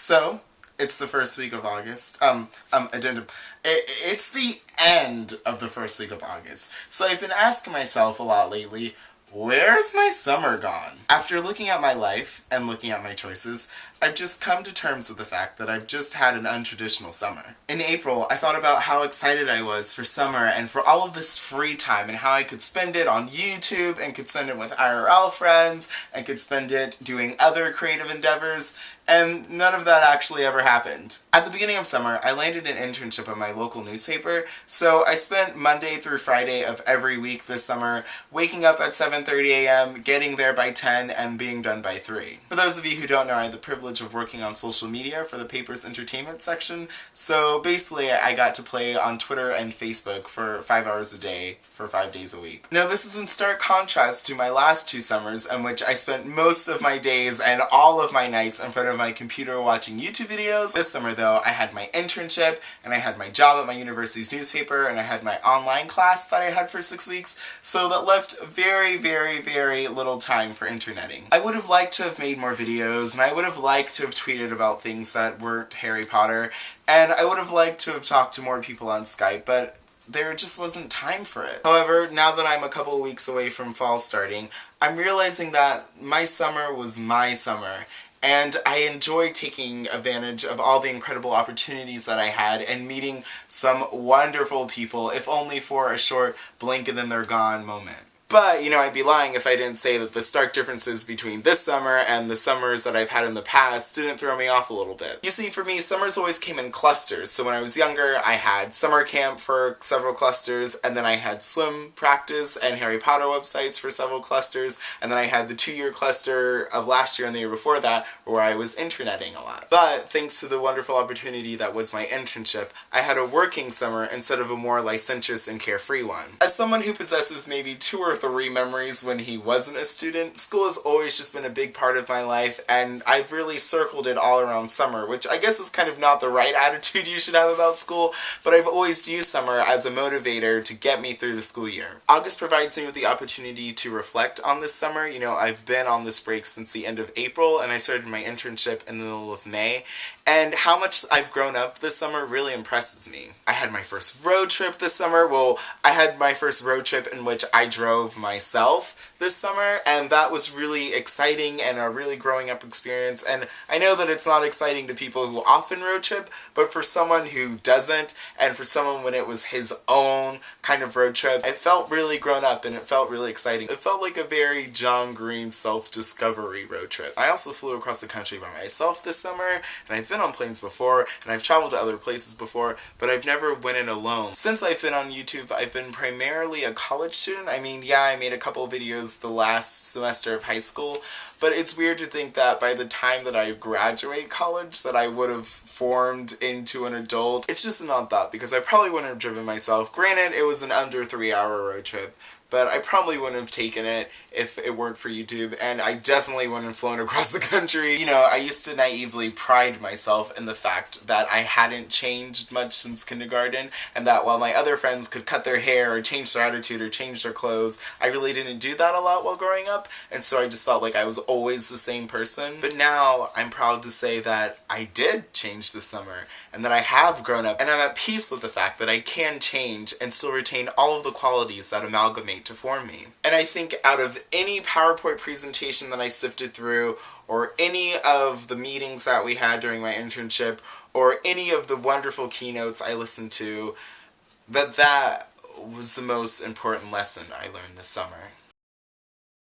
So, it's the first week of August. Addendum. It's the end of the first week of August. So I've been asking myself a lot lately, where's my summer gone? After looking at my life and looking at my choices, I've just come to terms with the fact that I've just had an untraditional summer. In April, I thought about how excited I was for summer and for all of this free time and how I could spend it on YouTube and could spend it with IRL friends and could spend it doing other creative endeavors, and none of that actually ever happened. At the beginning of summer, I landed an internship at my local newspaper, so I spent Monday through Friday of every week this summer waking up at 7:30 a.m., getting there by 10, and being done by 3. For those of you who don't know, I had the privilege of working on social media for the paper's entertainment section, so basically I got to play on Twitter and Facebook for 5 hours a day for 5 days a week. Now this is in stark contrast to my last 2 summers in which I spent most of my days and all of my nights in front of my computer watching YouTube videos. This summer though, I had my internship, and I had my job at my university's newspaper, and I had my online class that I had for 6 weeks, so that left very, very, very little time for interneting. I would have liked to have made more videos, and I would have liked to have tweeted about things that weren't Harry Potter, and I would have liked to have talked to more people on Skype, but there just wasn't time for it. However, now that I'm a couple weeks away from fall starting, I'm realizing that my summer was my summer, and I enjoyed taking advantage of all the incredible opportunities that I had and meeting some wonderful people, if only for a short blink and then they're gone moment. But, I'd be lying if I didn't say that the stark differences between this summer and the summers that I've had in the past didn't throw me off a little bit. You see, for me, summers always came in clusters. So when I was younger, I had summer camp for several clusters, and then I had swim practice and Harry Potter websites for several clusters, and then I had the 2-year cluster of last year and the year before that, where I was interneting a lot. But thanks to the wonderful opportunity that was my internship, I had a working summer instead of a more licentious and carefree one. As someone who possesses maybe 2 or 3 memories when he wasn't a student, school has always just been a big part of my life, and I've really circled it all around summer, which I guess is kind of not the right attitude you should have about school, but I've always used summer as a motivator to get me through the school year. August provides me with the opportunity to reflect on this summer. I've been on this break since the end of April, and I started my internship in the middle of May, and how much I've grown up this summer really impresses me. I had my first road trip this summer. Well, I had my first road trip in which I drove myself this summer, and that was really exciting and a really growing up experience. And I know that it's not exciting to people who often road trip, but for someone who doesn't, and for someone when it was his own kind of road trip, it felt really grown up and it felt really exciting. It felt like a very John Green self-discovery road trip. I also flew across the country by myself this summer, and I've been on planes before, and I've traveled to other places before, but I've never went in alone. Since I've been on YouTube, I've been primarily a college student. I mean, yeah, I made a couple videos the last semester of high school, but it's weird to think that by the time that I graduate college that I would have formed into an adult. It's just an odd thought, because I probably wouldn't have driven myself. Granted, it was an under 3-hour road trip, but I probably wouldn't have taken it if it weren't for YouTube, and I definitely wouldn't have flown across the country. I used to naively pride myself in the fact that I hadn't changed much since kindergarten, and that while my other friends could cut their hair or change their attitude or change their clothes, I really didn't do that a lot while growing up, and so I just felt like I was always the same person. But now, I'm proud to say that I did change this summer, and that I have grown up, and I'm at peace with the fact that I can change and still retain all of the qualities that amalgamate to form me. And I think out of any PowerPoint presentation that I sifted through, or any of the meetings that we had during my internship, or any of the wonderful keynotes I listened to, that was the most important lesson I learned this summer.